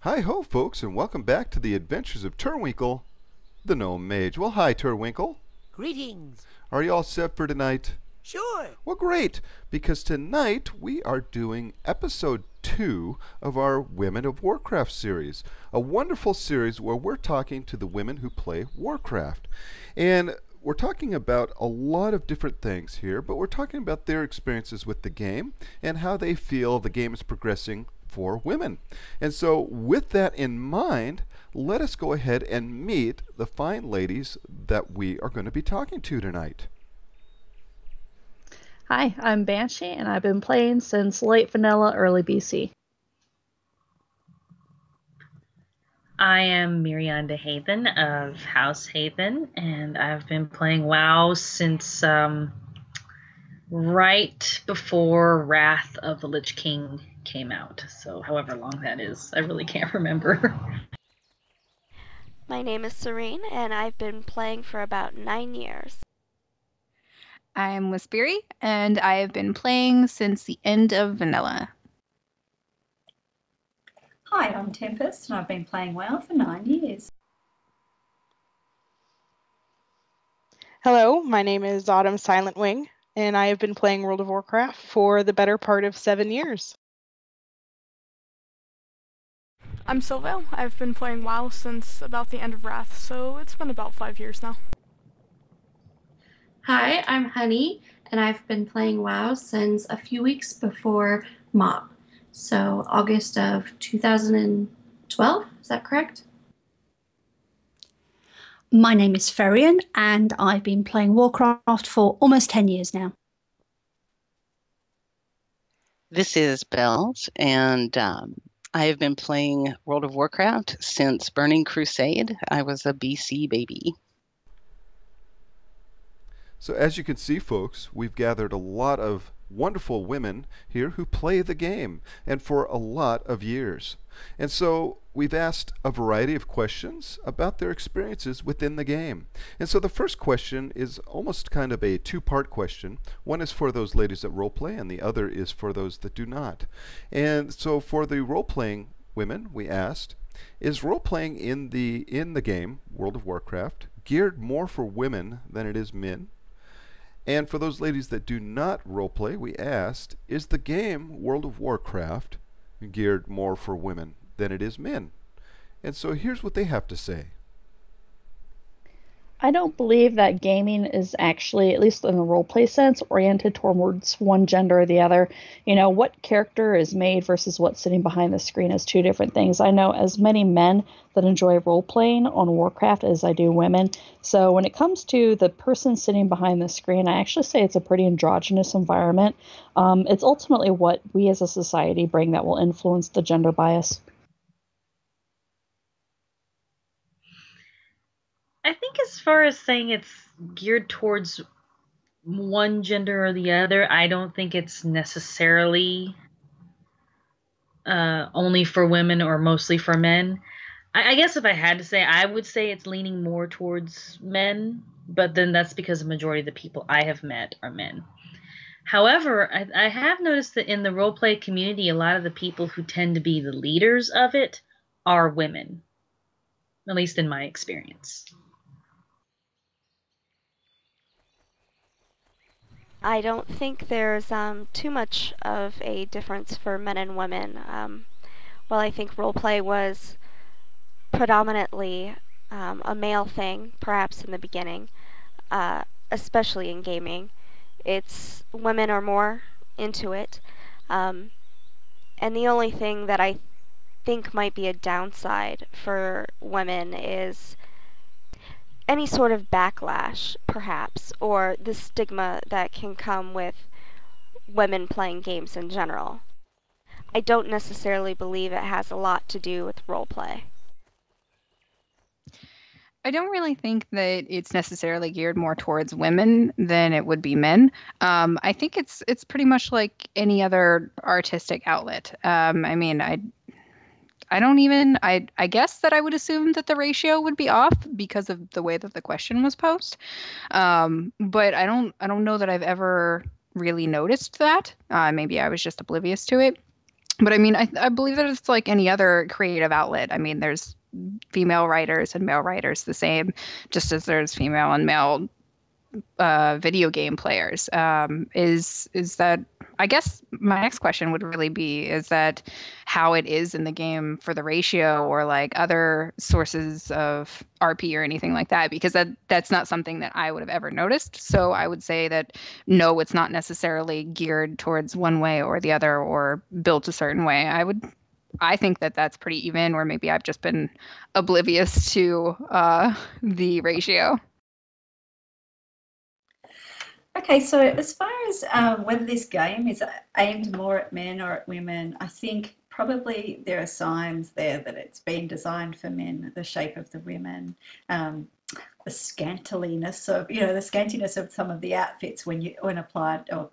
Hi ho, folks, and welcome back to the adventures of Turwinkle, the Gnome Mage. Well, hi, Turwinkle. Greetings. Are you all set for tonight? Sure. Well, great, because tonight we are doing episode 2 of our Women of Warcraft series, a wonderful series where we're talking to the women who play Warcraft. And we're talking about a lot of different things here, but we're talking about their experiences with the game and how they feel the game is progressing for women. And so, with that in mind, let us go ahead and meet the fine ladies that we are going to be talking to tonight. Hi, I'm Banshee, and I've been playing since late vanilla, early BC. I am Mirianda Haven of House Haven, and I've been playing WoW since right before Wrath of the Lich King came out. So however long that is, I really can't remember. My name is Serene, and I've been playing for about 9 years. I'm Wispiri, and I have been playing since the end of vanilla. Hi, I'm Tempest, and I've been playing WoW for 9 years. Hello, my name is Autumn Silentwing, and I have been playing World of Warcraft for the better part of 7 years. I'm Silvo. I've been playing WoW since about the end of Wrath, so it's been about 5 years now. Hi, I'm Honey, and I've been playing WoW since a few weeks before Mob. So August of 2012, is that correct? My name is Ferian, and I've been playing Warcraft for almost 10 years now. This is Bells, and I have been playing World of Warcraft since Burning Crusade. I was a BC baby. So as you can see, folks, we've gathered a lot of wonderful women here who play the game, and for a lot of years. And so we've asked a variety of questions about their experiences within the game. And so the first question is almost kind of a two-part question. One is for those ladies that roleplay, and the other is for those that do not. And so for the role-playing women, we asked, is role-playing in the game, World of Warcraft, geared more for women than it is men? And for those ladies that do not roleplay, we asked, is the game World of Warcraft geared more for women than it is men? And so here's what they have to say. I don't believe that gaming is actually, at least in the roleplay sense, oriented towards one gender or the other. You know, what character is made versus what's sitting behind the screen is two different things. I know as many men that enjoy role-playing on Warcraft as I do women. So when it comes to the person sitting behind the screen, I actually say it's a pretty androgynous environment. It's ultimately what we as a society bring that will influence the gender bias. I think as far as saying it's geared towards one gender or the other, I don't think it's necessarily only for women or mostly for men. I guess if I had to say, I would say it's leaning more towards men, but then that's because the majority of the people I have met are men. However, I have noticed that in the roleplay community, a lot of the people who tend to be the leaders of it are women, at least in my experience. I don't think there's too much of a difference for men and women. While I think roleplay was predominantly a male thing, perhaps in the beginning, especially in gaming, women are more into it. And the only thing that I think might be a downside for women is any sort of backlash, perhaps, or the stigma that can come with women playing games in general. I don't necessarily believe it has a lot to do with roleplay. I don't really think that it's necessarily geared more towards women than it would be men. I think it's pretty much like any other artistic outlet. I mean, I guess that I would assume that the ratio would be off because of the way that the question was posed. But I don't know that I've ever really noticed that. Maybe I was just oblivious to it. But I mean, I believe that it's like any other creative outlet. I mean, there's female writers and male writers the same, just as there's female and male video game players. Is that, I guess my next question would really be, is that how it is in the game for the ratio or like other sources of RP or anything like that? Because that's not something that I would have ever noticed. So I would say that no, it's not necessarily geared towards one way or the other or built a certain way. I think that that's pretty even, or maybe I've just been oblivious to the ratio. Okay, so as far as whether this game is aimed more at men or at women, I think probably there are signs there that it's been designed for men, the shape of the women, the scantiness of some of the outfits when applied or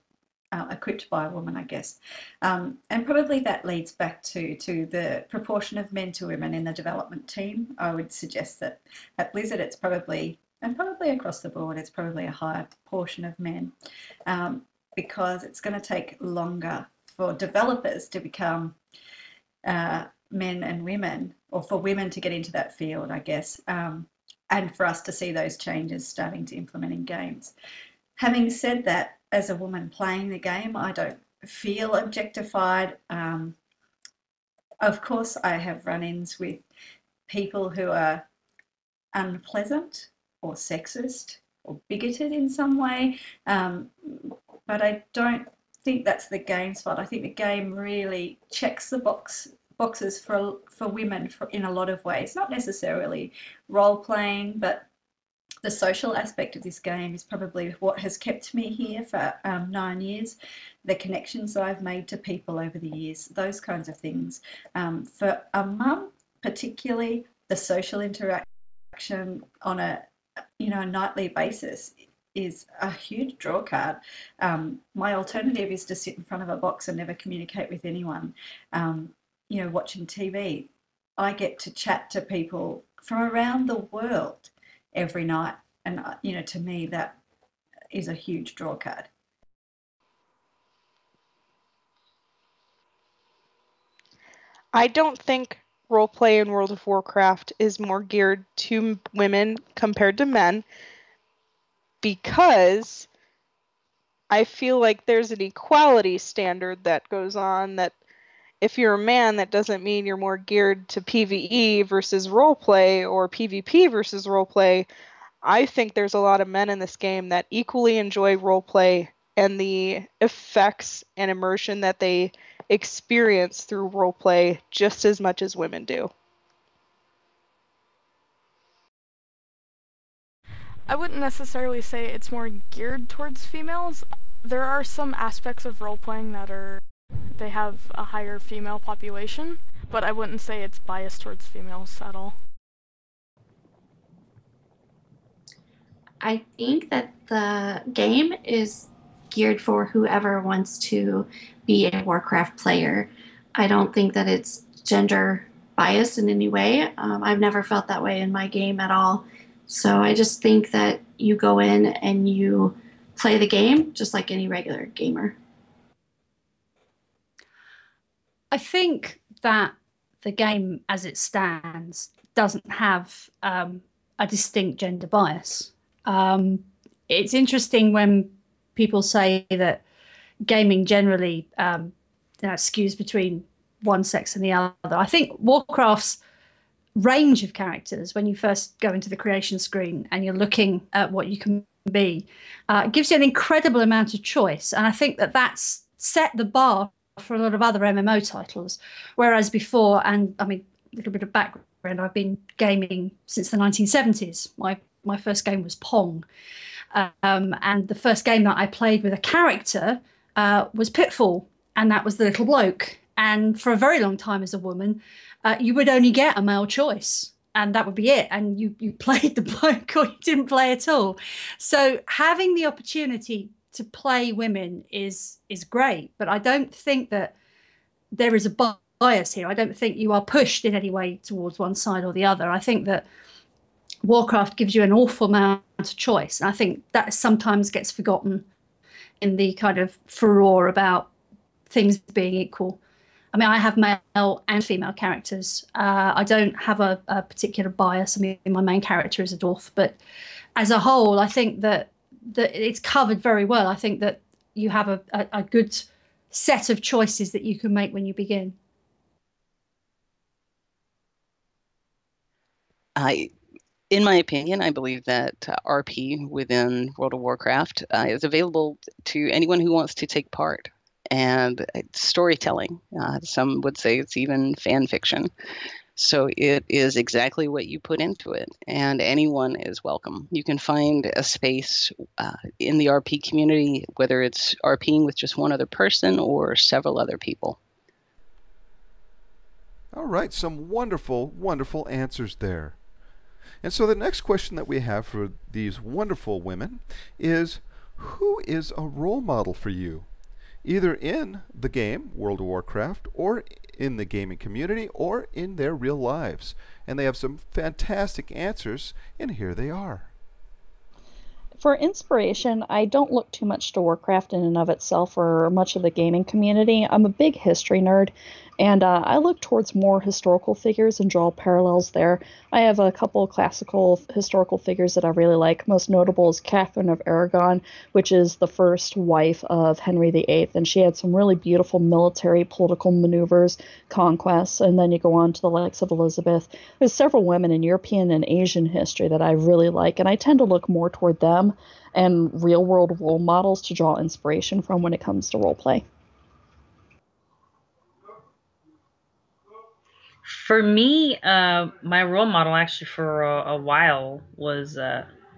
equipped by a woman, I guess. And probably that leads back to the proportion of men to women in the development team. I would suggest that at Blizzard it's probably, and probably across the board, it's probably a higher proportion of men, because it's going to take longer for developers to become men and women, or for women to get into that field, I guess, and for us to see those changes starting to implement in games. Having said that, as a woman playing the game, I don't feel objectified. Of course, I have run-ins with people who are unpleasant or sexist or bigoted in some way, but I don't think that's the game's fault. I think the game really checks the boxes for women in a lot of ways, not necessarily role-playing, but the social aspect of this game is probably what has kept me here for 9 years. The connections that I've made to people over the years, those kinds of things. For a mum, particularly, the social interaction on a nightly basis is a huge draw card. My alternative is to sit in front of a box and never communicate with anyone. Watching TV, I get to chat to people from around the world every night, and to me that is a huge draw card. I don't think roleplay in World of Warcraft is more geared to women compared to men, because I feel like there's an equality standard that goes on, that if you're a man, that doesn't mean you're more geared to PvE versus roleplay or PvP versus roleplay. I think there's a lot of men in this game that equally enjoy roleplay and the effects and immersion that they experience through roleplay just as much as women do. I wouldn't necessarily say it's more geared towards females. There are some aspects of role-playing that they have a higher female population, but I wouldn't say it's biased towards females at all. I think that the game is geared for whoever wants to be a Warcraft player. I don't think that it's gender biased in any way. I've never felt that way in my game at all. So I just think that you go in and you play the game just like any regular gamer. I think that the game as it stands doesn't have a distinct gender bias. It's interesting when people say that gaming generally skews between one sex and the other. I think Warcraft's range of characters, when you first go into the creation screen and you're looking at what you can be, gives you an incredible amount of choice. And I think that that's set the bar for a lot of other MMO titles. Whereas before, and I mean, a little bit of background, I've been gaming since the 1970s. My first game was Pong. And the first game that I played with a character was Pitfall, and that was the little bloke. And for a very long time as a woman, you would only get a male choice, and that would be it. And you played the bloke or you didn't play at all. So having the opportunity to play women is great, but I don't think that there is a bias here. I don't think you are pushed in any way towards one side or the other. I think that Warcraft gives you an awful amount of choice, and I think that sometimes gets forgotten in the kind of furore about things being equal. I mean, I have male and female characters. I don't have a particular bias. I mean, my main character is a dwarf, but as a whole, I think that it's covered very well. I think that you have a good set of choices that you can make when you begin. In my opinion, I believe that RP within World of Warcraft is available to anyone who wants to take part. And it's storytelling. Some would say it's even fan fiction. So it is exactly what you put into it, and anyone is welcome. You can find a space in the RP community, whether it's RPing with just one other person or several other people. All right, some wonderful, wonderful answers there. And so the next question that we have for these wonderful women is, who is a role model for you? Either in the game, World of Warcraft, or in the gaming community, or in their real lives. And they have some fantastic answers, and here they are. For inspiration, I don't look too much to Warcraft in and of itself or much of the gaming community. I'm a big history nerd, and I look towards more historical figures and draw parallels there. I have a couple classical historical figures that I really like. Most notable is Catherine of Aragon, which is the first wife of Henry VIII, and she had some really beautiful military political maneuvers, conquests, and then you go on to the likes of Elizabeth. There's several women in European and Asian history that I really like, and I tend to look more toward them and real-world role models to draw inspiration from when it comes to role play. For me, my role model actually for a while was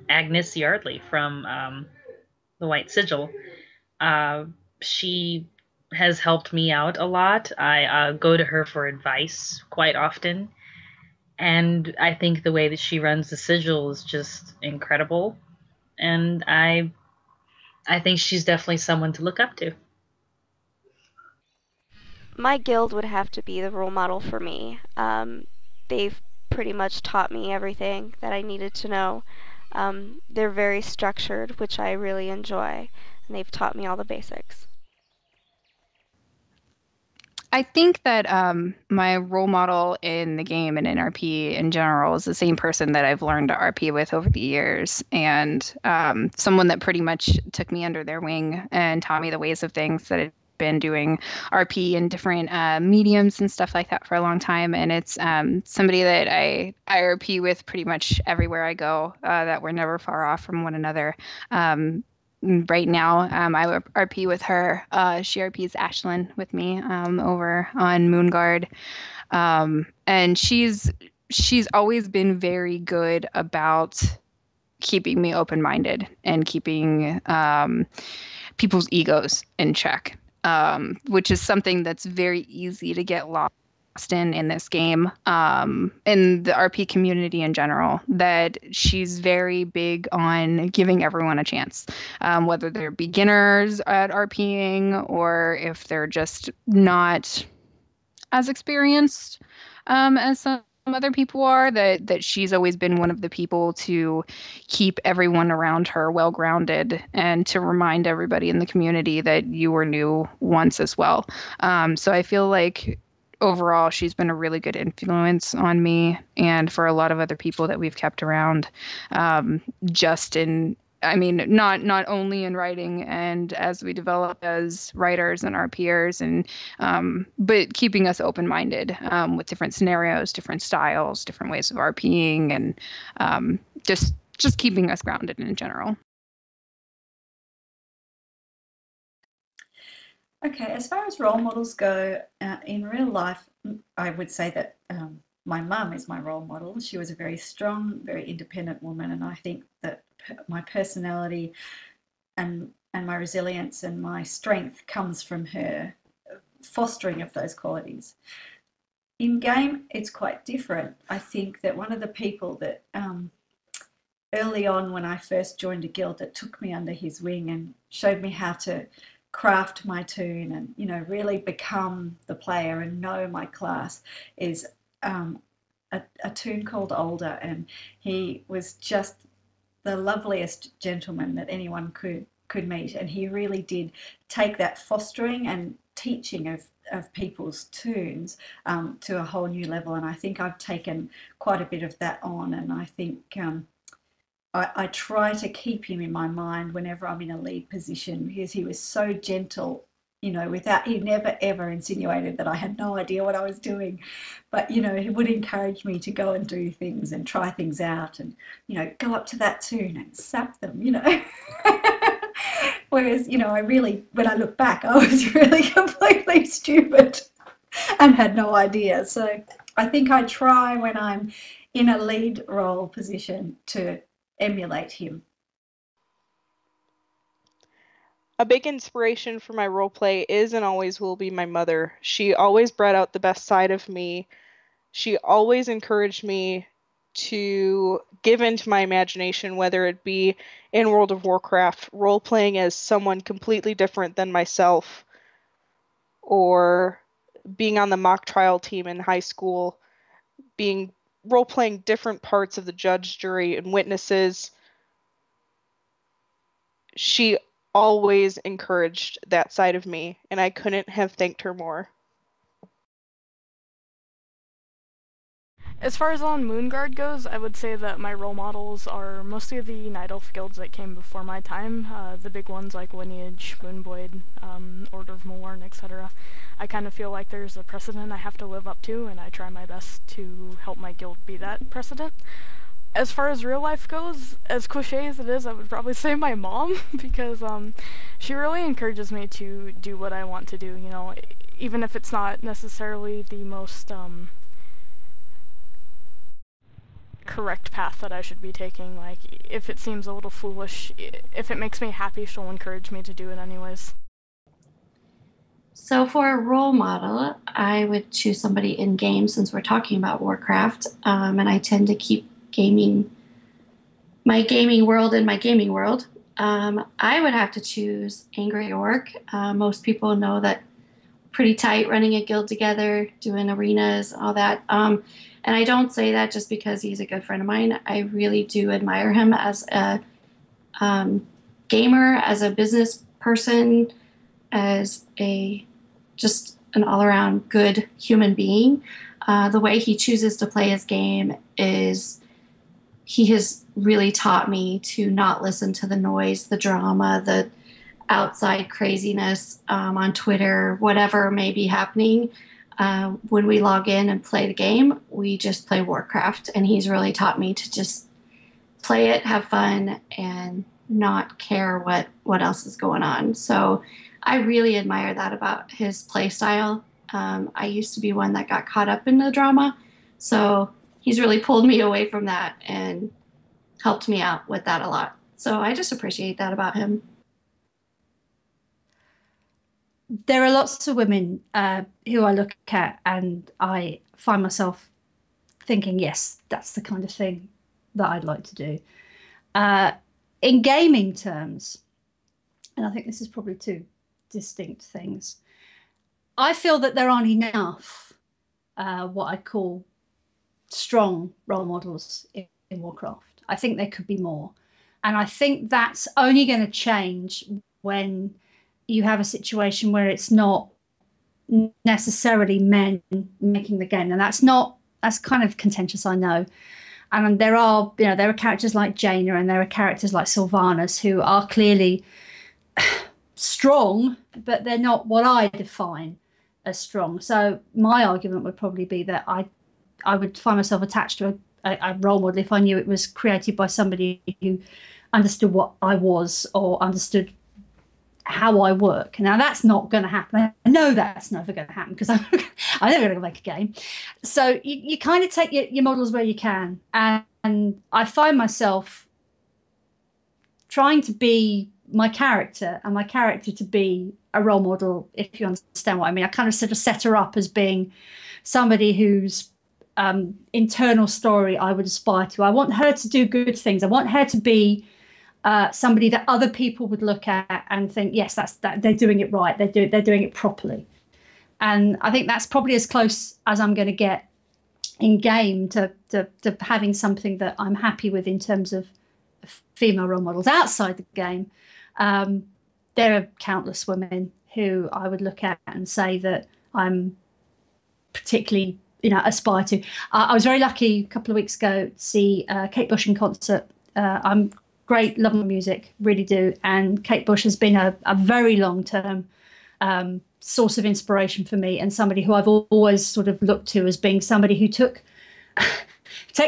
Agnes Yardley from the White Sigil. She has helped me out a lot. I go to her for advice quite often, and I think the way that she runs the Sigil is just incredible. And I think she's definitely someone to look up to. My guild would have to be the role model for me. They've pretty much taught me everything that I needed to know. They're very structured, which I really enjoy, and they've taught me all the basics. I think that my role model in the game and in RP in general is the same person that I've learned to RP with over the years, and someone that pretty much took me under their wing and taught me the ways of things that I've been doing RP in different mediums and stuff like that for a long time. And it's somebody that I RP with pretty much everywhere I go, that we're never far off from one another. Right now, I RP with her. She RPs Ashlyn with me over on Moonguard, and she's always been very good about keeping me open-minded and keeping people's egos in check, which is something that's very easy to get lost in this game, in the RP community in general, that she's very big on giving everyone a chance, whether they're beginners at RPing or if they're just not as experienced as some other people are, that she's always been one of the people to keep everyone around her well-grounded and to remind everybody in the community that you were new once as well. So I feel like overall, she's been a really good influence on me and for a lot of other people that we've kept around, just in, I mean, not only in writing and as we develop as writers and RPers, and but keeping us open-minded with different scenarios, different styles, different ways of RPing, and just keeping us grounded in general. Okay, as far as role models go, in real life, I would say that my mum is my role model. She was a very strong, very independent woman, and I think that my personality and my resilience and my strength comes from her fostering of those qualities. In game, it's quite different. I think that one of the people that early on when I first joined a guild that took me under his wing and showed me how to craft my toon and, you know, really become the player and know my class is a toon called Older, and he was just the loveliest gentleman that anyone could meet, and he really did take that fostering and teaching of people's tunes to a whole new level. And I think I've taken quite a bit of that on. And I think I try to keep him in my mind whenever I'm in a lead position, because he was so gentle, you know, he never ever insinuated that I had no idea what I was doing. But, you know, he would encourage me to go and do things and try things out and, you know, go up to that tune and sap them, you know. Whereas, you know, when I look back, I was really completely stupid and had no idea. So I think I try when I'm in a lead role position to emulate him. A big inspiration for my role play is and always will be my mother. She always brought out the best side of me. She always encouraged me to give into my imagination, whether it be in World of Warcraft, role-playing as someone completely different than myself, or being on the mock trial team in high school, role-playing different parts of the judge, jury, and witnesses. She always encouraged that side of me, and I couldn't have thanked her more. As far as on Moonguard goes, I would say that my role models are mostly the Night Elf guilds that came before my time, the big ones like Lineage, Moonblade, Order of Malorn, etc. I kind of feel like there's a precedent I have to live up to, and I try my best to help my guild be that precedent. As far as real life goes, as cliche as it is, I would probably say my mom, because she really encourages me to do what I want to do, you know, even if it's not necessarily the most correct path that I should be taking. Like, if it seems a little foolish, if it makes me happy, she'll encourage me to do it anyways. So for a role model, I would choose somebody in game, since we're talking about Warcraft, and I tend to keep my gaming world in my gaming world. I would have to choose Angry Orc. Most people know that pretty tight, running a guild together, doing arenas, all that. And I don't say that just because he's a good friend of mine. I really do admire him as a gamer, as a business person, as just an all-around good human being. The way he chooses to play his game he has really taught me to not listen to the noise, the drama, the outside craziness on Twitter, whatever may be happening. When we log in and play the game, we just play Warcraft, and he's really taught me to just play it, have fun, and not care what else is going on. So I really admire that about his play style. I used to be one that got caught up in the drama, so he's really pulled me away from that and helped me out with that a lot. So I just appreciate that about him. There are lots of women who I look at and I find myself thinking, yes, that's the kind of thing that I'd like to do. In gaming terms, and I think this is probably two distinct things, I feel that there aren't enough what I'd call strong role models in Warcraft. I think there could be more. And I think that's only going to change when you have a situation where it's not necessarily men making the game. And that's kind of contentious, I know. And there are characters like Jaina, and there are characters like Sylvanas who are clearly strong, but they're not what I define as strong. So my argument would probably be that I would find myself attached to a role model if I knew it was created by somebody who understood what I was or understood how I work. Now that's not going to happen. I know that's never going to happen because I'm never going to make a game. So you kind of take your models where you can, and I find myself trying to be my character and my character to be a role model, if you understand what I mean. I kind of sort of set her up as being somebody whose internal story I would aspire to. I want her to do good things. I want her to be somebody that other people would look at and think, yes, that they're doing it right. They're doing it properly. And I think that's probably as close as I'm going to get in game to having something that I'm happy with in terms of female role models outside the game. There are countless women who I would look at and say that I'm particularly, aspire to. I was very lucky a couple of weeks ago to see Kate Bush in concert. I'm great, love my music, really do. And Kate Bush has been a very long-term source of inspiration for me, and somebody who I've always sort of looked to as being somebody who takes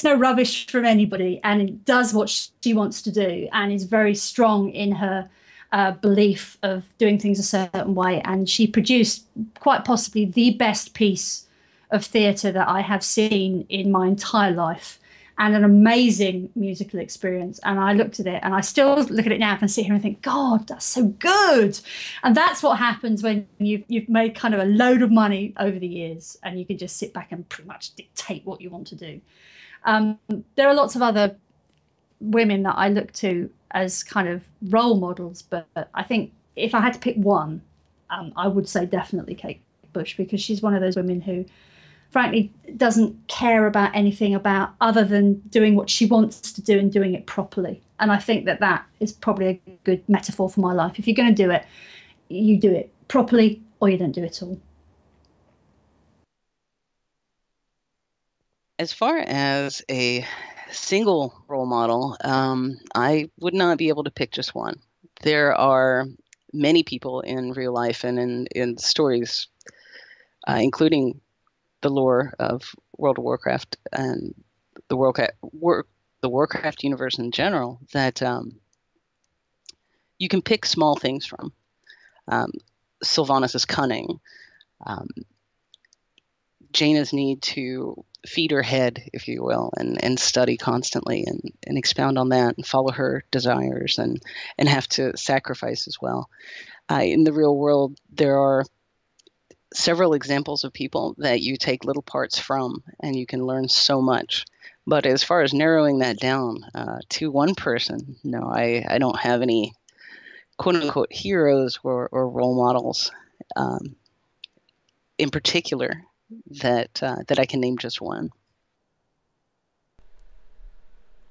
no rubbish from anybody and does what she wants to do, and is very strong in her belief of doing things a certain way. And she produced quite possibly the best piece of theatre that I have seen in my entire life, and an amazing musical experience. And I looked at it, and I still look at it now and sit here and think, God, that's so good. And that's what happens when you've made kind of a load of money over the years, and you can just sit back and pretty much dictate what you want to do. There are lots of other women that I look to as kind of role models, but I think if I had to pick one, I would say definitely Kate Bush, because she's one of those women who frankly doesn't care about anything about other than doing what she wants to do and doing it properly. And I think that is probably a good metaphor for my life. If you're going to do it, you do it properly, or you don't do it at all. As far as a single role model, I would not be able to pick just one. There are many people in real life and in stories, including the lore of World of Warcraft and the Warcraft universe in general, that you can pick small things from. Sylvanas' cunning, Jaina's need to feed her head, if you will, and study constantly and expound on that and follow her desires and have to sacrifice as well. In the real world, there are several examples of people that you take little parts from, and you can learn so much. But as far as narrowing that down to one person, no, I don't have any quote-unquote heroes or role models in particular that I can name just one.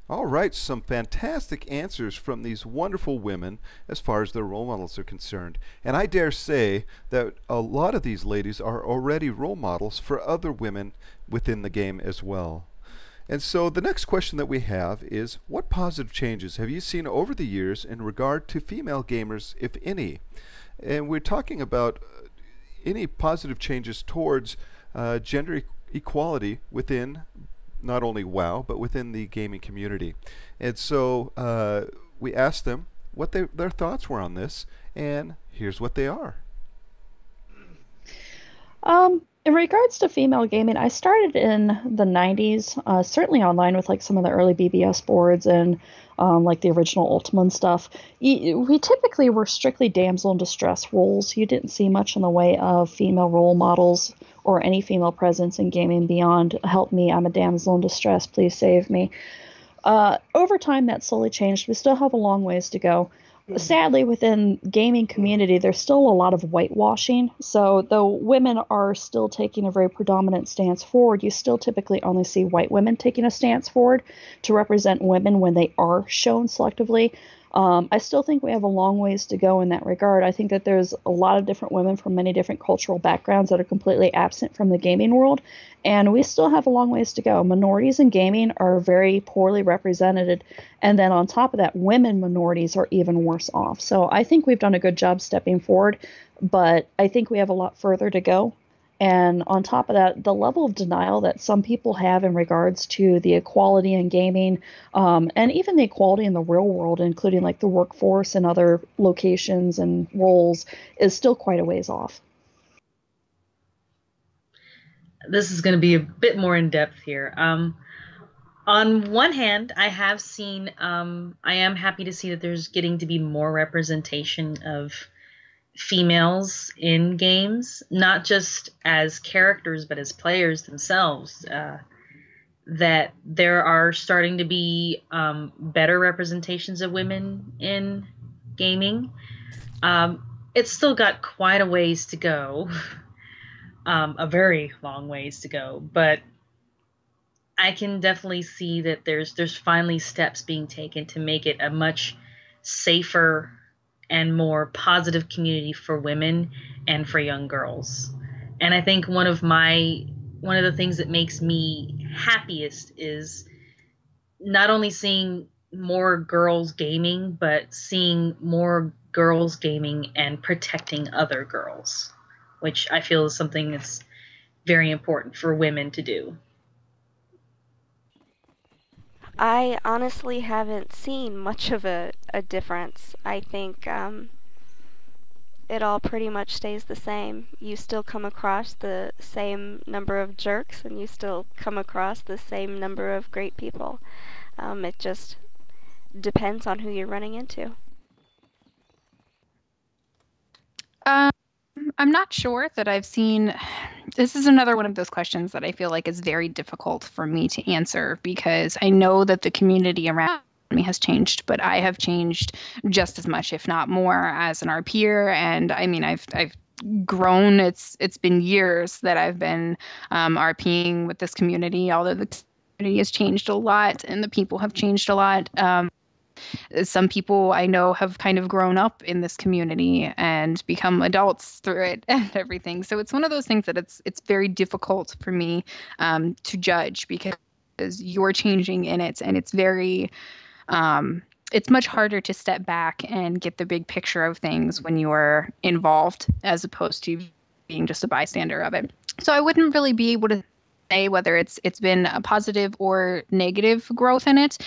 All right, some fantastic answers from these wonderful women as far as their role models are concerned. And I dare say that a lot of these ladies are already role models for other women within the game as well. And so the next question that we have is, what positive changes have you seen over the years in regard to female gamers, if any? And we're talking about any positive changes towards gender equality within not only WoW, but within the gaming community. And so we asked them what their thoughts were on this, and here's what they are. In regards to female gaming, I started in the 90s, certainly online with like some of the early BBS boards and like the original Ultima and stuff. We typically were strictly damsel in distress roles. You didn't see much in the way of female role models or any female presence in gaming beyond "help me, I'm a damsel in distress, please save me." Over time, that slowly changed. We still have a long ways to go. Sadly, within gaming community, there's still a lot of whitewashing. So though women are still taking a very predominant stance forward, you still typically only see white women taking a stance forward to represent women when they are shown selectively. I still think we have a long ways to go in that regard. I think that there's a lot of different women from many different cultural backgrounds that are completely absent from the gaming world, and we still have a long ways to go. Minorities in gaming are very poorly represented, and then on top of that, women minorities are even worse off. So I think we've done a good job stepping forward, but I think we have a lot further to go. And on top of that, the level of denial that some people have in regards to the equality in gaming, and even the equality in the real world, including like the workforce and other locations and roles, is still quite a ways off. This is going to be a bit more in depth here. On one hand, I have seen, I am happy to see that there's getting to be more representation of females in games, not just as characters, but as players themselves. That there are starting to be better representations of women in gaming. It's still got quite a ways to go, a very long ways to go, but I can definitely see that there's finally steps being taken to make it a much safer and more positive community for women and for young girls. And I think one of the things that makes me happiest is not only seeing more girls gaming, but seeing more girls gaming and protecting other girls, which I feel is something that's very important for women to do. I honestly haven't seen much of a difference. I think it all pretty much stays the same. You still come across the same number of jerks, and you still come across the same number of great people. It just depends on who you're running into. I'm not sure that I've seen. This is another one of those questions that I feel like is very difficult for me to answer because I know that the community around me has changed, but I have changed just as much, if not more, as an RPer. And I mean, I've grown. It's been years that I've been RPing with this community, although the community has changed a lot and the people have changed a lot. Some people I know have kind of grown up in this community and become adults through it and everything. So it's one of those things that it's very difficult for me to judge because you're changing in it, and it's very it's much harder to step back and get the big picture of things when you're involved as opposed to being just a bystander of it. So I wouldn't really be able to say whether it's been a positive or negative growth in it.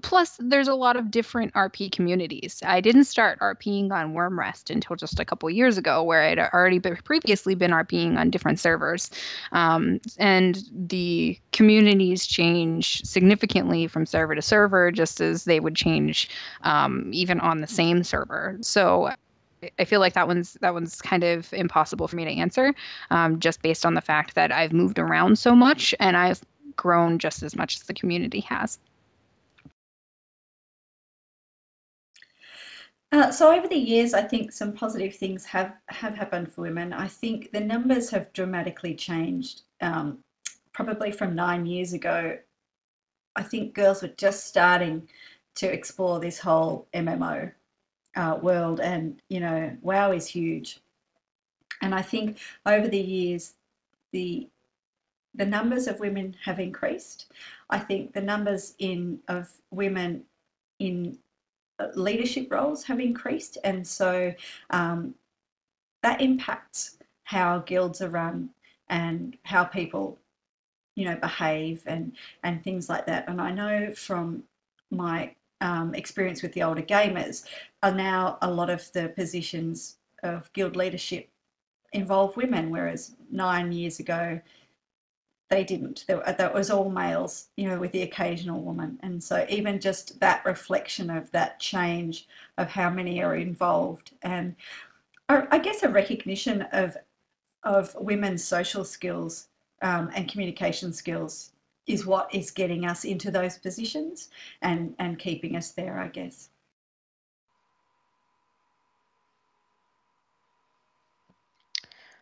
Plus, there's a lot of different RP communities. I didn't start RPing on Wormrest until just a couple years ago, where I'd already previously been RPing on different servers. And the communities change significantly from server to server, just as they would change even on the same server. So I feel like that one's kind of impossible for me to answer, just based on the fact that I've moved around so much and I've grown just as much as the community has. So over the years, I think some positive things have happened for women. I think the numbers have dramatically changed. Probably from 9 years ago, I think girls were just starting to explore this whole MMO world, and WoW is huge. And I think over the years the numbers of women have increased. I think the numbers of women in leadership roles have increased, and so that impacts how guilds are run and how people behave and things like that. And I know from my experience with the older gamers, are now a lot of the positions of guild leadership involve women, whereas 9 years ago they didn't. That was all males, with the occasional woman. And so even just that reflection of that change of how many are involved, and I guess a recognition of women's social skills and communication skills is what is getting us into those positions and keeping us there, I guess.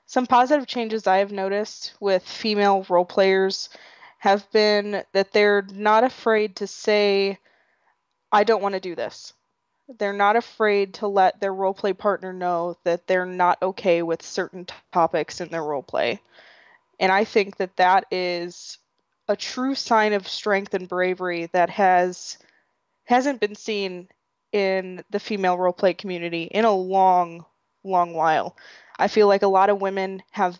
Some positive changes I have noticed with female role players have been that they're not afraid to say, I don't want to do this. They're not afraid to let their roleplay partner know that they're not okay with certain topics in their roleplay. And I think that that is a true sign of strength and bravery that hasn't been seen in the female roleplay community in a long, long while. I feel like a lot of women have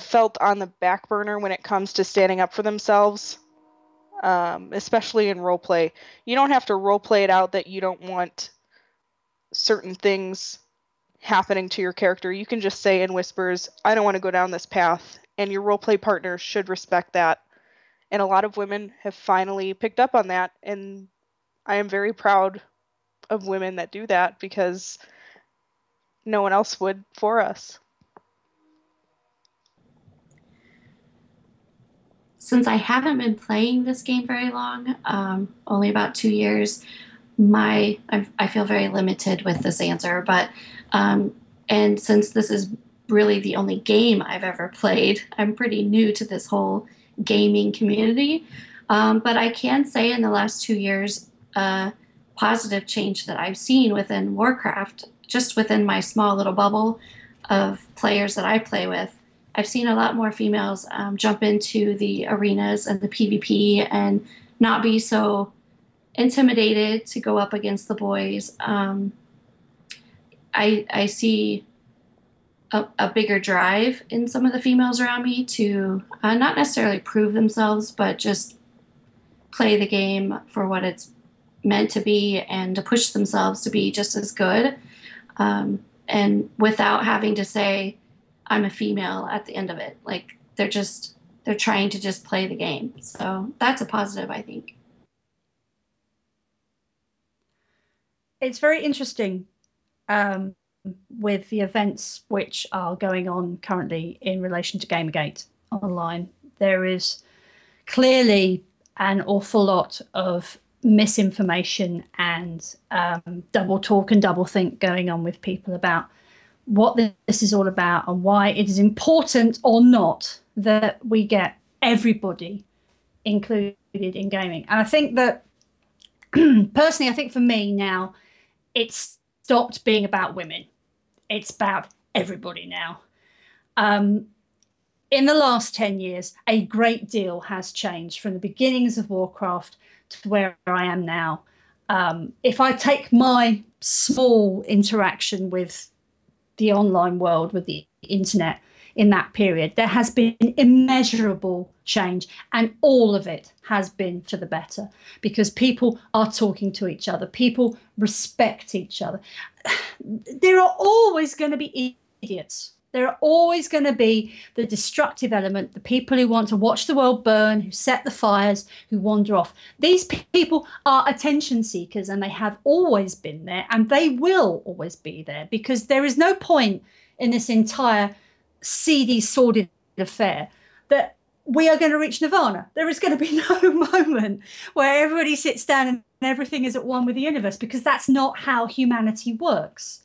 felt on the back burner when it comes to standing up for themselves, especially in roleplay. You don't have to roleplay it out that you don't want certain things happening to your character. You can just say in whispers, I don't want to go down this path, and your roleplay partner should respect that. And a lot of women have finally picked up on that, and I am very proud of women that do that because no one else would for us. Since I haven't been playing this game very long, only about 2 years, I feel very limited with this answer. But and since this is really the only game I've ever played, I'm pretty new to this whole gaming community. But I can say in the last 2 years, positive change that I've seen within Warcraft, just within my small little bubble of players that I play with. I've seen a lot more females jump into the arenas and the PvP and not be so intimidated to go up against the boys. I see a bigger drive in some of the females around me to not necessarily prove themselves, but just play the game for what it's meant to be and to push themselves to be just as good. And without having to say, I'm a female at the end of it. Like they're trying to just play the game. So that's a positive, I think. It's very interesting with the events which are going on currently in relation to Gamergate online. There is clearly an awful lot of misinformation and double talk and double think going on with people about what this is all about and why it is important or not that we get everybody included in gaming. And I think that personally, I think for me now, it's stopped being about women. It's about everybody now. In the last 10 years, a great deal has changed from the beginnings of Warcraft to where I am now. If I take my small interaction with the online world, with the internet in that period, there has been immeasurable change, and all of it has been for the better because people are talking to each other. People respect each other. There are always going to be idiots. There are always going to be the destructive element, the people who want to watch the world burn, who set the fires, who wander off. These people are attention seekers, and they have always been there, and they will always be there because there is no point in this entire seedy, sordid affair that we are going to reach nirvana. There is going to be no moment where everybody sits down and everything is at one with the universe, because that's not how humanity works.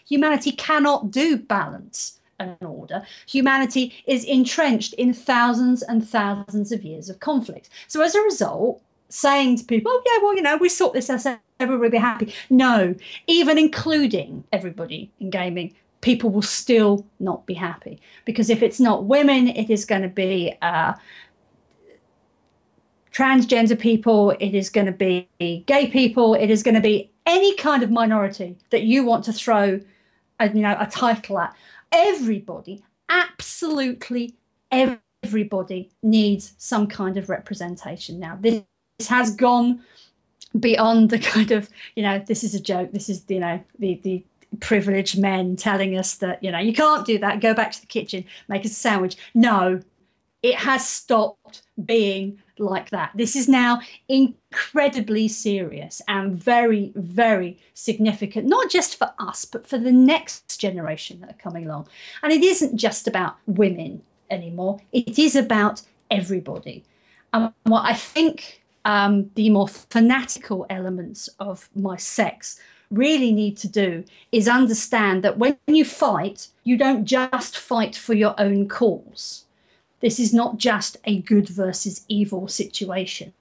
Humanity cannot do balance and order. Humanity is entrenched in thousands and thousands of years of conflict. So as a result, saying to people, oh yeah, well, you know, we sort this ourselves, everybody will be happy. No, even including everybody in gaming, people will still not be happy, because if it's not women, it is going to be transgender people, it is going to be gay people, it is going to be any kind of minority that you want to throw a title at. Everybody, absolutely everybody needs some kind of representation now. This has gone beyond the kind of, this is a joke, this is, the privileged men telling us that, you can't do that, go back to the kitchen, make us a sandwich. No, it has stopped being like that. This is now incredibly serious and very, very significant, not just for us, but for the next generation that are coming along. And it isn't just about women anymore. It is about everybody. What I think the more fanatical elements of my sex really need to do is understand that when you fight, you don't just fight for your own cause. This is not just a good versus evil situation.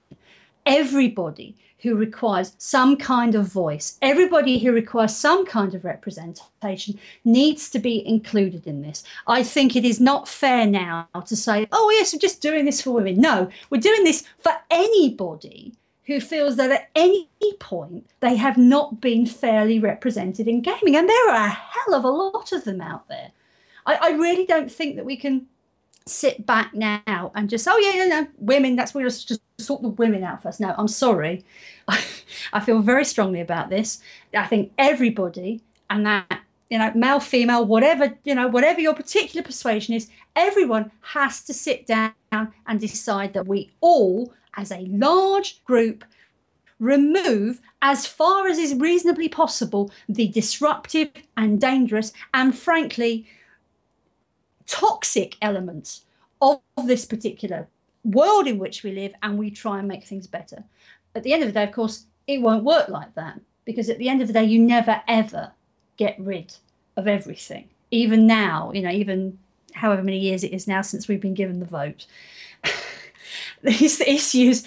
Everybody who requires some kind of voice, everybody who requires some kind of representation needs to be included in this. I think it is not fair now to say, oh yes, we're just doing this for women. No, we're doing this for anybody who feels that at any point they have not been fairly represented in gaming. And there are a hell of a lot of them out there. I really don't think that we can sit back now and just, women, that's, we'll just sort the women out first. No, I'm sorry. I feel very strongly about this. I think everybody, and that, male, female, whatever your particular persuasion is, everyone has to sit down and decide that we all, as a large group, remove, as far as is reasonably possible, the disruptive and dangerous and, frankly, toxic elements of this particular world in which we live, and we try and make things better. At the end of the day, of course, it won't work like that, because at the end of the day, you never, ever get rid of everything. Even now, even however many years it is now since we've been given the vote, these issues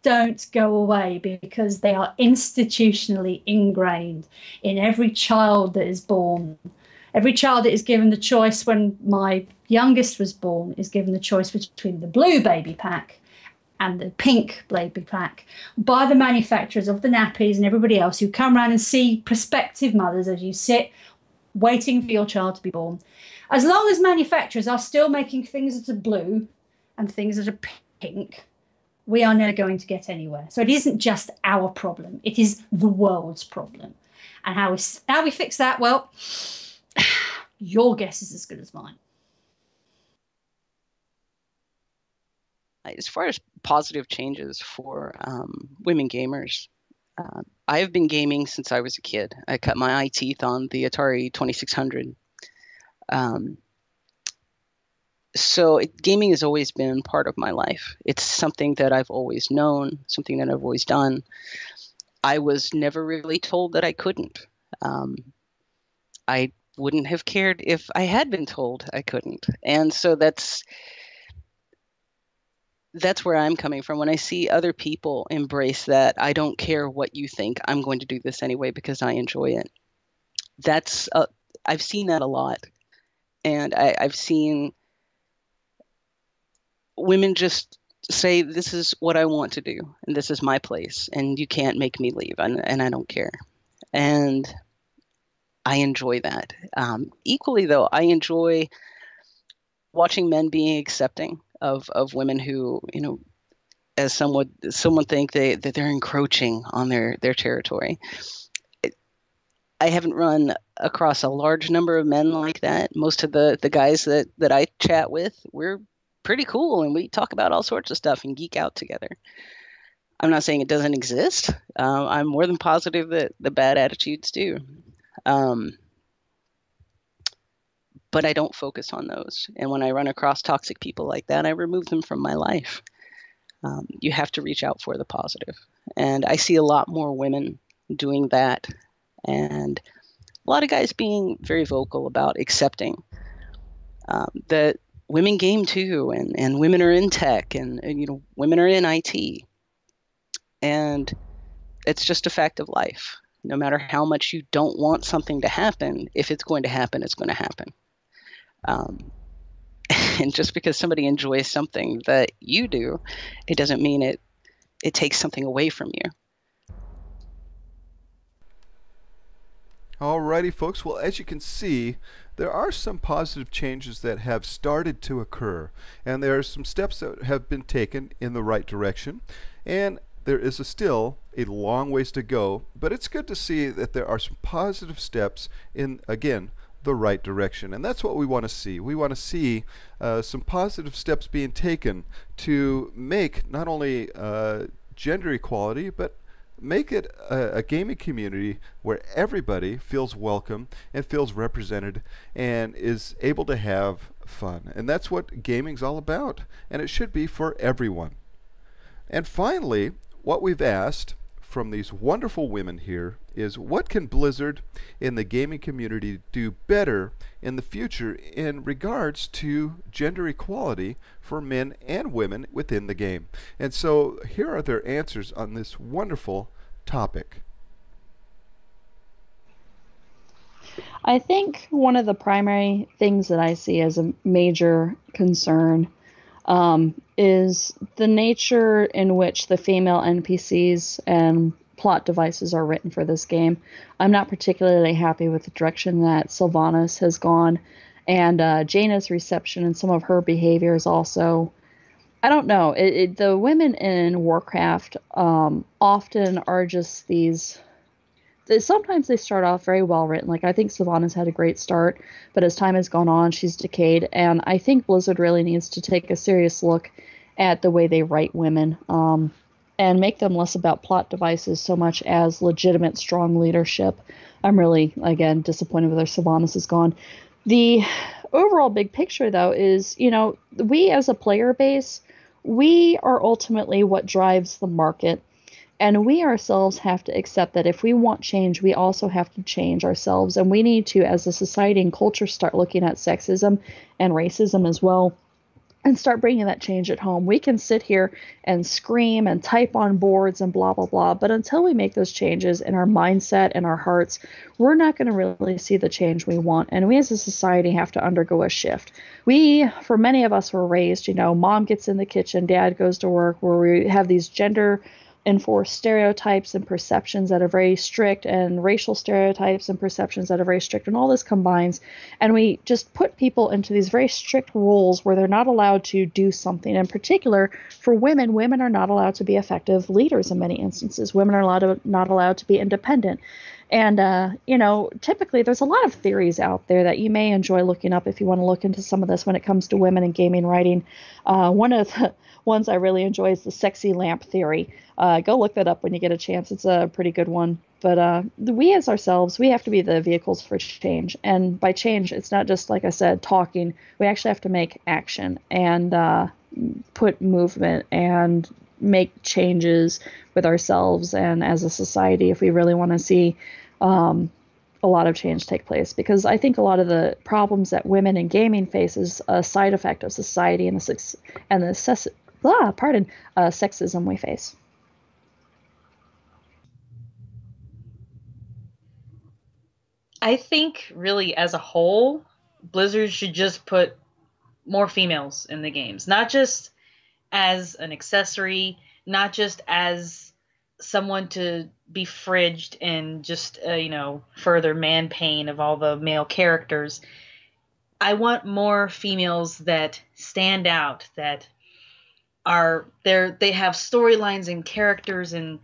don't go away because they are institutionally ingrained in every child that is born. Every child that is given the choice, when my youngest was born, is given the choice between the blue baby pack and the pink baby pack by the manufacturers of the nappies and everybody else who come around and see prospective mothers as you sit waiting for your child to be born. As long as manufacturers are still making things that are blue and things that are pink, we are never going to get anywhere. So it isn't just our problem, it is the world's problem. And how we fix that, well, your guess is as good as mine. As far as positive changes for women gamers, I have been gaming since I was a kid. I cut my eye teeth on the Atari 2600. So gaming has always been part of my life. It's something that I've always known, something that I've always done. I was never really told that I couldn't. I wouldn't have cared if I had been told I couldn't. And so that's where I'm coming from. When I see other people embrace that, I don't care what you think, I'm going to do this anyway because I enjoy it. I've seen that a lot. And I've seen women just say, this is what I want to do, and this is my place, and you can't make me leave, and I don't care. And I enjoy that. Equally, though, I enjoy watching men being accepting of women who, as someone think that they're encroaching on their territory. I haven't run across a large number of men like that. Most of the guys that I chat with, we're pretty cool, and we talk about all sorts of stuff and geek out together. I'm not saying it doesn't exist. I'm more than positive that the bad attitudes do. But I don't focus on those. And when I run across toxic people like that, I remove them from my life. You have to reach out for the positive. And I see a lot more women doing that. And a lot of guys being very vocal about accepting that women game too, and women are in tech, and women are in IT. And it's just a fact of life. No matter how much you don't want something to happen, if it's going to happen, it's going to happen. And just because somebody enjoys something that you do, it doesn't mean it takes something away from you. Alrighty, folks. Well, as you can see, there are some positive changes that have started to occur, and there are some steps that have been taken in the right direction, and there is still a long ways to go, but it's good to see that there are some positive steps in, again, the right direction. And that's what we want to see. We want to see some positive steps being taken to make not only gender equality, but make it a gaming community where everybody feels welcome and feels represented and is able to have fun. And that's what gaming's all about, and it should be for everyone. And finally, what we've asked from these wonderful women here is, what can Blizzard in the gaming community do better in the future in regards to gender equality for men and women within the game? And so here are their answers on this wonderful topic. I think one of the primary things that I see as a major concern is the nature in which the female NPCs and plot devices are written for this game. I'm not particularly happy with the direction that Sylvanas has gone, and Jaina's reception and some of her behaviors also. I don't know. The women in Warcraft often are just these. Sometimes they start off very well written. Like, I think Sylvanas had a great start, but as time has gone on, she's decayed. And I think Blizzard really needs to take a serious look at the way they write women and make them less about plot devices so much as legitimate, strong leadership. I'm really, again, disappointed with where Sylvanas is gone. The overall big picture, though, is, we as a player base, we are ultimately what drives the market. And we ourselves have to accept that if we want change, we also have to change ourselves. And we need to, as a society and culture, start looking at sexism and racism as well and start bringing that change at home. We can sit here and scream and type on boards and blah, blah, blah. But until we make those changes in our mindset and our hearts, we're not going to really see the change we want. And we as a society have to undergo a shift. For many of us, were raised, mom gets in the kitchen, dad goes to work, where we have these gender enforced stereotypes and perceptions that are very strict, and racial stereotypes and perceptions that are very strict, and all this combines, and we just put people into these very strict roles where they're not allowed to do something. In particular, for women are not allowed to be effective leaders in many instances. Women are not allowed to be independent. And, typically there's a lot of theories out there that you may enjoy looking up if you want to look into some of this when it comes to women in gaming writing. One of the ones I really enjoy is the sexy lamp theory. Go look that up when you get a chance. It's a pretty good one. But we as ourselves, we have to be the vehicles for change. And by change, it's not just, like I said, talking. We actually have to make action and put movement and make changes with ourselves and as a society if we really want to see a lot of change take place. Because I think a lot of the problems that women in gaming face is a side effect of society and sexism we face. I think really as a whole, Blizzard should just put more females in the games, not just as an accessory, not just as someone to be fridged and just further man pain of all the male characters. I want more females that stand out, that are there. They have storylines and characters and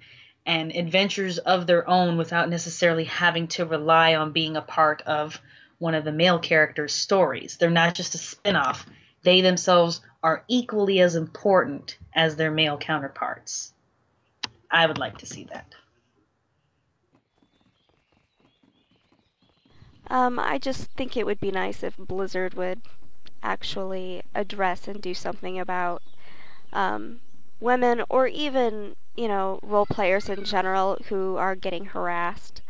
adventures of their own without necessarily having to rely on being a part of one of the male characters' stories. They're not just a spin-off. They themselves are equally as important as their male counterparts. I would like to see that. I just think it would be nice if Blizzard would actually address and do something about women, or even, role players in general who are getting harassed.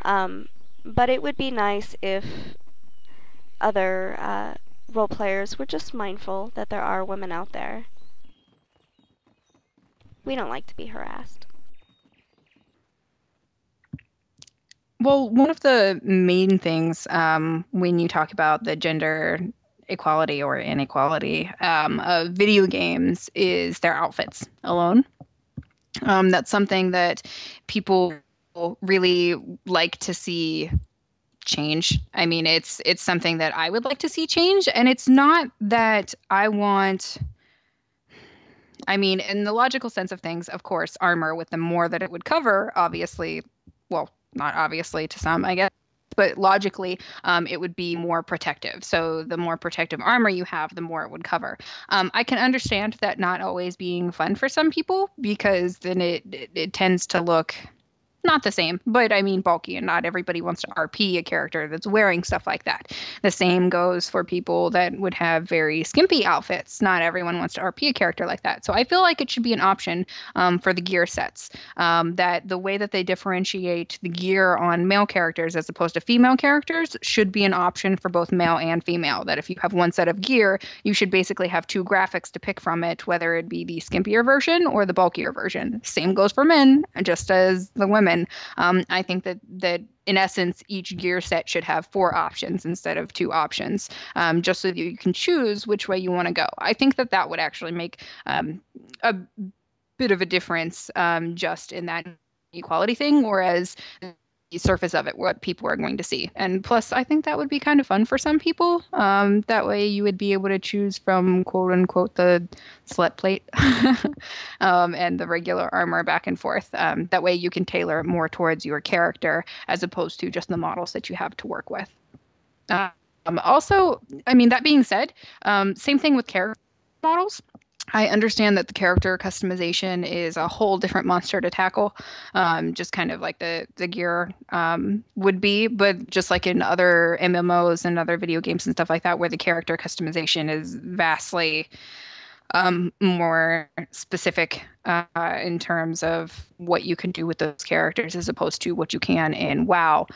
But it would be nice if other role players were just mindful that there are women out there. We don't like to be harassed. Well, one of the main things when you talk about the gender equality or inequality of video games is their outfits alone. That's something that people really like to see change. I mean, it's something that I would like to see change, and it's not that I want. I mean, in the logical sense of things, of course, armor with the more that it would cover, obviously, well, not obviously to some, I guess, but logically, it would be more protective. So the more protective armor you have, the more it would cover. I can understand that not always being fun for some people, because then it tends to look not the same, but I mean bulky, and not everybody wants to RP a character that's wearing stuff like that. The same goes for people that would have very skimpy outfits. Not everyone wants to RP a character like that. So I feel like it should be an option for the gear sets, that the way that they differentiate the gear on male characters as opposed to female characters should be an option for both male and female. That if you have one set of gear, you should basically have two graphics to pick from it, whether it be the skimpier version or the bulkier version. Same goes for men, just as the women. I think that in essence, each gear set should have 4 options instead of 2 options, just so that you can choose which way you want to go. I think that would actually make a bit of a difference, just in that equality thing, whereas the surface of it, what people are going to see. And plus, I think that would be kind of fun for some people. That way you would be able to choose from, quote unquote, the slut plate and the regular armor back and forth. That way you can tailor it more towards your character as opposed to just the models that you have to work with. Also, I mean, that being said, same thing with character models. I understand that the character customization is a whole different monster to tackle, just kind of like the gear would be, but just like in other MMOs and other video games and stuff like that, where the character customization is vastly more specific in terms of what you can do with those characters as opposed to what you can in WoW,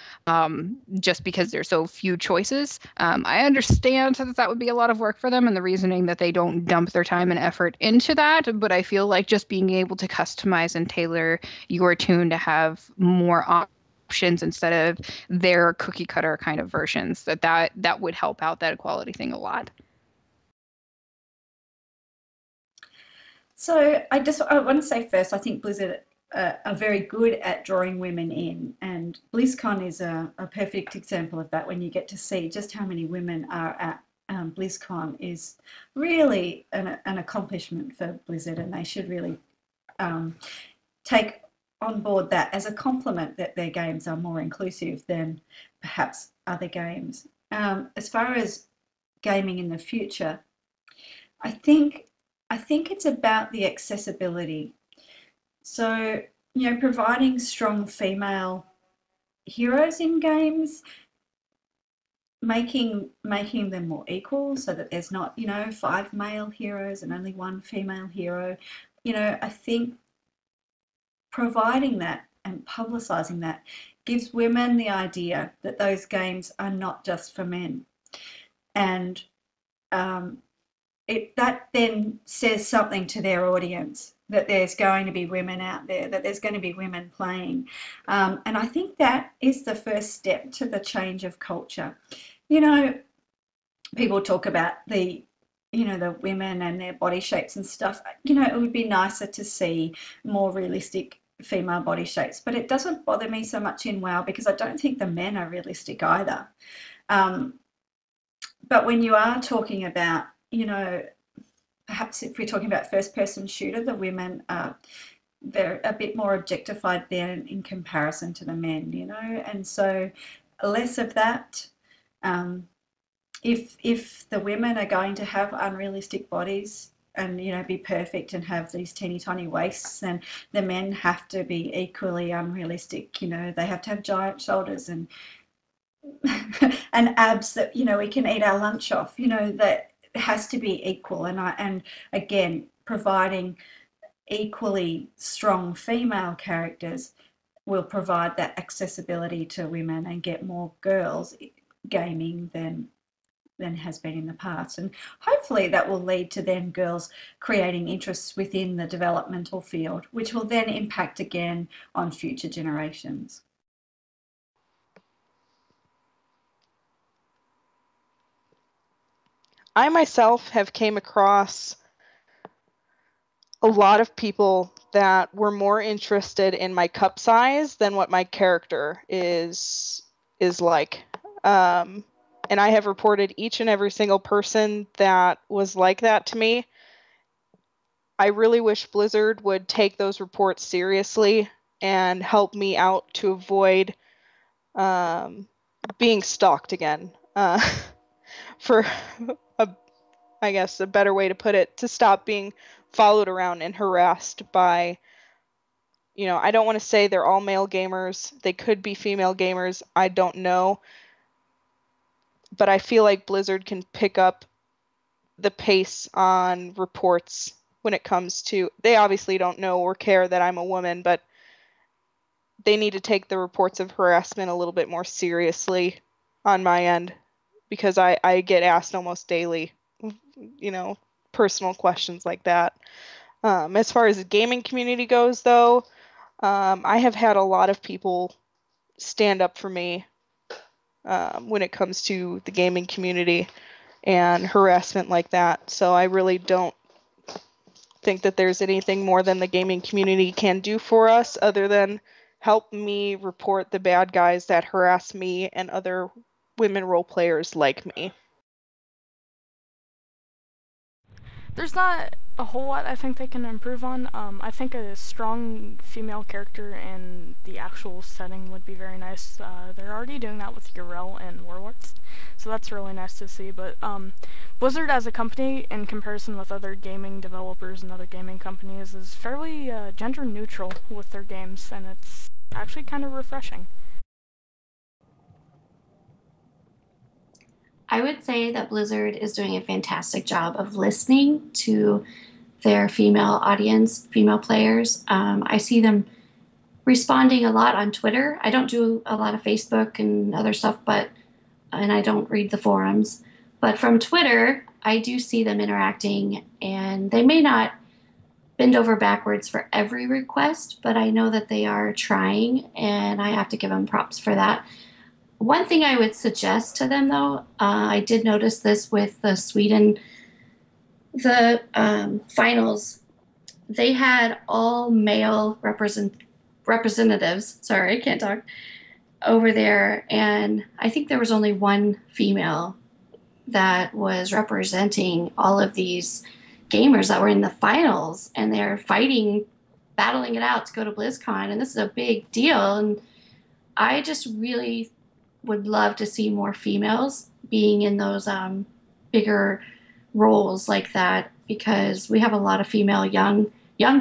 just because there's so few choices. I understand that that would be a lot of work for them and the reasoning that they don't dump their time and effort into that, but I feel like just being able to customize and tailor your tune to have more options instead of their cookie cutter kind of versions, that would help out that equality thing a lot. So I want to say first, I think Blizzard are very good at drawing women in, and BlizzCon is a perfect example of that. When you get to see just how many women are at BlizzCon is really an accomplishment for Blizzard, and they should really take on board that as a compliment that their games are more inclusive than perhaps other games. As far as gaming in the future, I think it's about the accessibility. So, providing strong female heroes in games, making them more equal so that there's not, 5 male heroes and only 1 female hero. I think providing that and publicising that gives women the idea that those games are not just for men. And that then says something to their audience, that there's going to be women out there, that there's going to be women playing. And I think that is the first step to the change of culture. People talk about the women and their body shapes and stuff. It would be nicer to see more realistic female body shapes, but it doesn't bother me so much in WoW because I don't think the men are realistic either. But when you are talking about, perhaps if we're talking about first-person shooter, the women are a bit more objectified there in comparison to the men, and so less of that. If the women are going to have unrealistic bodies and be perfect and have these teeny tiny waists, then the men have to be equally unrealistic. They have to have giant shoulders and and abs that we can eat our lunch off. That has to be equal. And again, providing equally strong female characters will provide that accessibility to women and get more girls gaming than has been in the past. And hopefully that will lead to then girls creating interests within the developmental field, which will then impact again on future generations. I myself have came across a lot of people that were more interested in my cup size than what my character is like. And I have reported each and every single person that was like that to me. I really wish Blizzard would take those reports seriously and help me out to avoid being stalked again. For I guess a better way to put it, to stop being followed around and harassed by, I don't want to say they're all male gamers. They could be female gamers. I don't know. But I feel like Blizzard can pick up the pace on reports when it comes to, they obviously don't know or care that I'm a woman, but they need to take the reports of harassment a little bit more seriously on my end, because I get asked almost daily, personal questions like that. As far as the gaming community goes, though, I have had a lot of people stand up for me when it comes to the gaming community and harassment like that. So I really don't think that there's anything more than the gaming community can do for us other than help me report the bad guys that harass me and other women role players like me. There's not a whole lot I think they can improve on. I think a strong female character in the actual setting would be very nice. They're already doing that with Urel and Warlords, so that's really nice to see. But Blizzard as a company, in comparison with other gaming developers and other gaming companies, is fairly gender neutral with their games, and it's actually kind of refreshing. I would say that Blizzard is doing a fantastic job of listening to their female audience, female players. I see them responding a lot on Twitter. I don't do a lot of Facebook and other stuff, and I don't read the forums. But from Twitter, I do see them interacting, and they may not bend over backwards for every request, but I know that they are trying, and I have to give them props for that. One thing I would suggest to them, though, I did notice this with the Sweden, the finals. They had all male representatives. Sorry, I can't talk. Over there, and I think there was only one female that was representing all of these gamers that were in the finals, and they're battling it out to go to BlizzCon, and this is a big deal. And I just really would love to see more females being in those bigger roles like that, because we have a lot of female young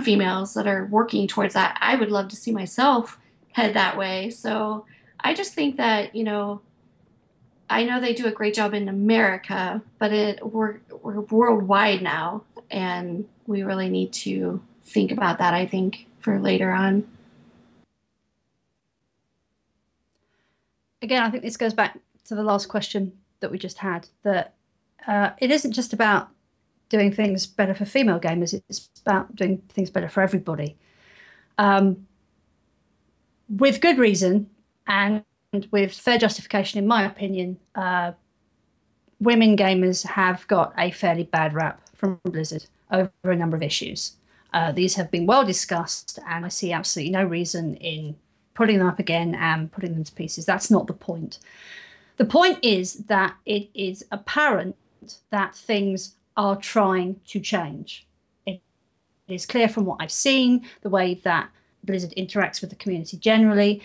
females that are working towards that. I would love to see myself head that way. So I just think that, I know they do a great job in America, but we're worldwide now, and we really need to think about that, I think, for later on. Again, I think this goes back to the last question that we just had, that it isn't just about doing things better for female gamers, it's about doing things better for everybody. With good reason and with fair justification, in my opinion, women gamers have got a fairly bad rap from Blizzard over a number of issues. These have been well discussed, and I see absolutely no reason in putting them up again and putting them to pieces. That's not the point. The point is that it is apparent that things are trying to change. It is clear from what I've seen, the way that Blizzard interacts with the community generally.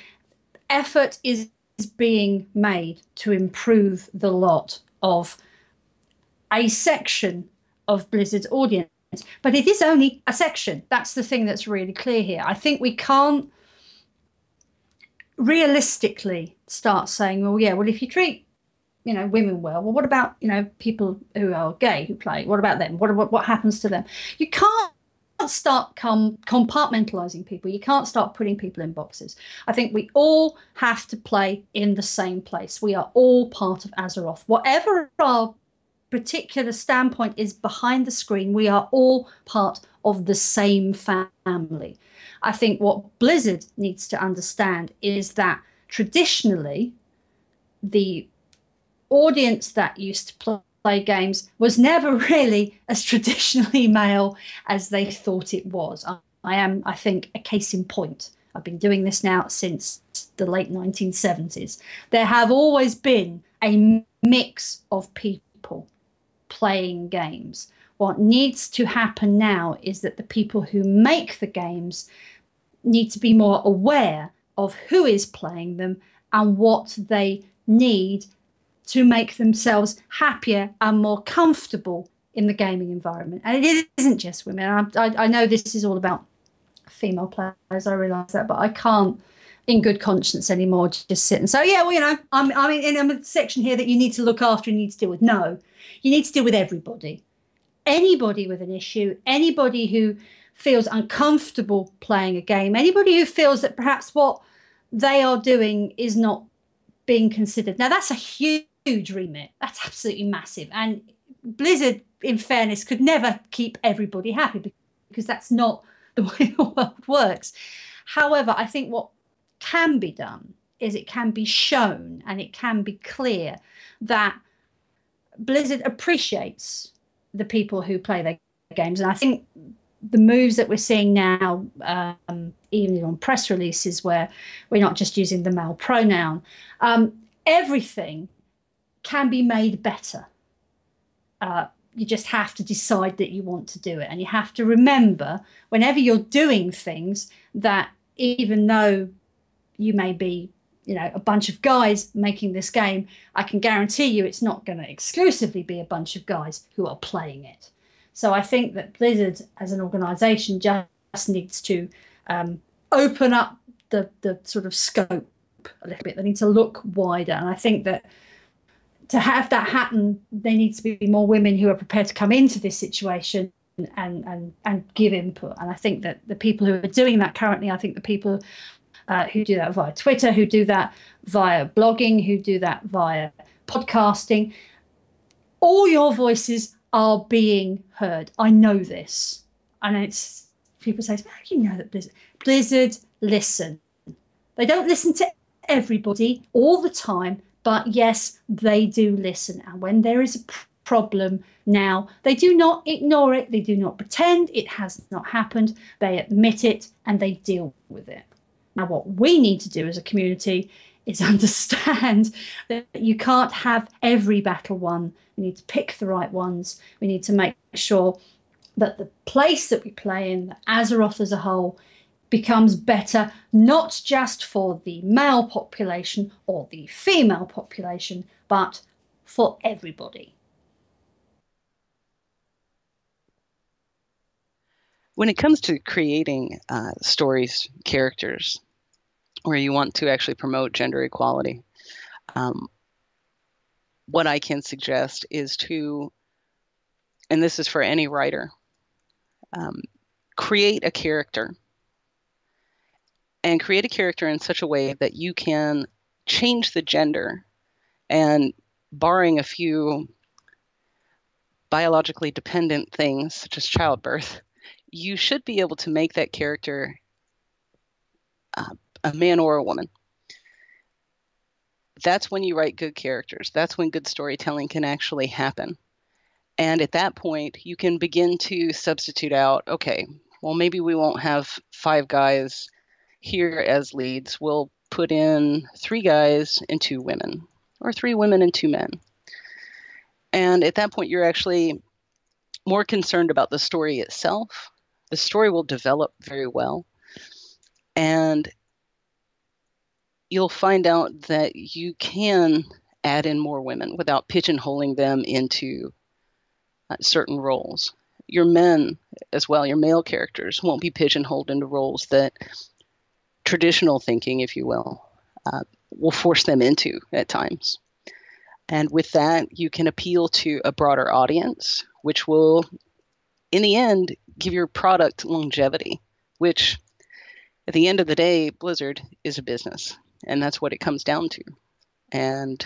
Effort is being made to improve the lot of a section of Blizzard's audience, but it is only a section. That's the thing that's really clear here. I think we can't realistically start saying, well, if you treat women well, what about people who are gay who play? What about them? What happens to them? You can't start compartmentalizing people. You can't start putting people in boxes. I think we all have to play in the same place. We are all part of Azeroth. Whatever our particular standpoint is behind the screen, we are all part of the same family. I think what Blizzard needs to understand is that traditionally the audience that used to play games was never really as traditionally male as they thought it was. I am, I think, a case in point. I've been doing this now since the late 1970s. There have always been a mix of people playing games. What needs to happen now is that the people who make the games need to be more aware of who is playing them and what they need to make themselves happier and more comfortable in the gaming environment. And it isn't just women. I know this is all about female players, I realise that, but I can't in good conscience anymore just sit and say, I'm in a section here that you need to look after and you need to deal with. No, you need to deal with everybody. Anybody with an issue, anybody who feels uncomfortable playing a game, anybody who feels that perhaps what they are doing is not being considered. Now, that's a huge remit. That's absolutely massive. And Blizzard, in fairness, could never keep everybody happy because that's not the way the world works. However, I think what can be done is it can be shown and it can be clear that Blizzard appreciates the people who play their games. And I think the moves that we're seeing now, even on press releases where we're not just using the male pronoun, everything can be made better. You just have to decide that you want to do it. And you have to remember, whenever you're doing things, that even though you may be a bunch of guys making this game, I can guarantee you it's not going to exclusively be a bunch of guys who are playing it. So I think that Blizzard as an organization just needs to open up the sort of scope a little bit. They need to look wider. And I think that to have that happen, there needs to be more women who are prepared to come into this situation and give input. And I think that the people who are doing that currently, I think the people who do that via Twitter, who do that via blogging, who do that via podcasting, all your voices are being heard. I know this. And it's people say, how do you know that Blizzard listen? They don't listen to everybody all the time, but yes, they do listen. And when there is a problem now, they do not ignore it. They do not pretend it has not happened. They admit it and they deal with it. Now, what we need to do as a community is understand that you can't have every battle won. We need to pick the right ones. We need to make sure that the place that we play in, Azeroth as a whole, becomes better, not just for the male population or the female population, but for everybody. When it comes to creating stories, characters, where you want to actually promote gender equality, what I can suggest is to, and this is for any writer, create a character. And create a character in such a way that you can change the gender, and barring a few biologically dependent things such as childbirth, you should be able to make that character a man or a woman. That's when you write good characters. That's when good storytelling can actually happen. And at that point, you can begin to substitute out, okay, well, maybe we won't have 5 guys here as leads. We'll put in 3 guys and 2 women, or 3 women and 2 men. And at that point, you're actually more concerned about the story itself. The story will develop very well. And you'll find out that you can add in more women without pigeonholing them into certain roles. Your men as well, your male characters, won't be pigeonholed into roles that traditional thinking, if you will force them into at times. And with that, you can appeal to a broader audience, which will, in the end, give your product longevity, which at the end of the day, Blizzard is a business, and that's what it comes down to. And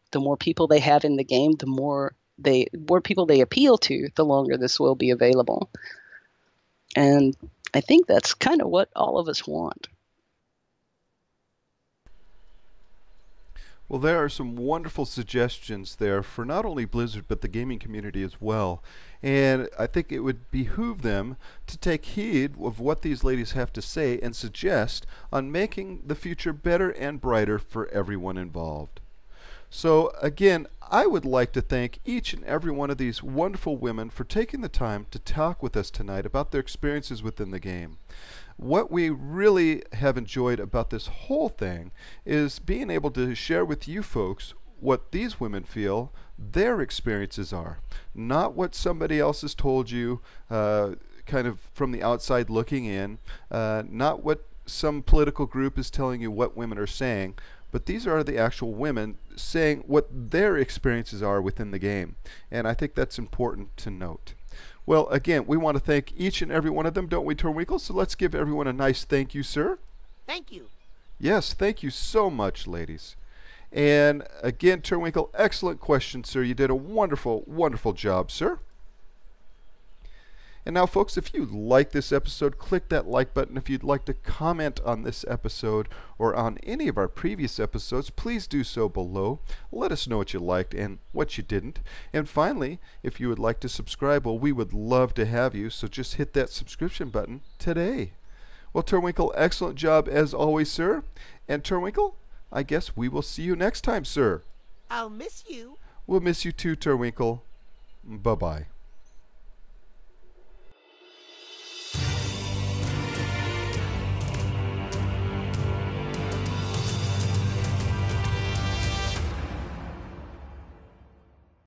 the more people they have in the game, the more people they appeal to, the longer this will be available. And I think that's kind of what all of us want. Well, there are some wonderful suggestions there for not only Blizzard, but the gaming community as well. And I think it would behoove them to take heed of what these ladies have to say and suggest on making the future better and brighter for everyone involved. So again, I would like to thank each and every one of these wonderful women for taking the time to talk with us tonight about their experiences within the game. What we really have enjoyed about this whole thing is being able to share with you folks what these women feel their experiences are, not what somebody else has told you kind of from the outside looking in, not what some political group is telling you what women are saying, but these are the actual women saying what their experiences are within the game. And I think that's important to note. Well, again, we want to thank each and every one of them, don't we, Turwinkle? So let's give everyone a nice thank you, sir. Thank you. Yes, thank you so much, ladies. And again, Turwinkle, excellent question, sir. You did a wonderful, wonderful job, sir. And now, folks, if you like this episode, click that like button. If you'd like to comment on this episode or on any of our previous episodes, please do so below. Let us know what you liked and what you didn't. And finally, if you would like to subscribe, well, we would love to have you, so just hit that subscription button today. Well, Turwinkle, excellent job as always, sir. And Turwinkle, I guess we will see you next time, sir. I'll miss you. We'll miss you too, Turwinkle. Bye-bye.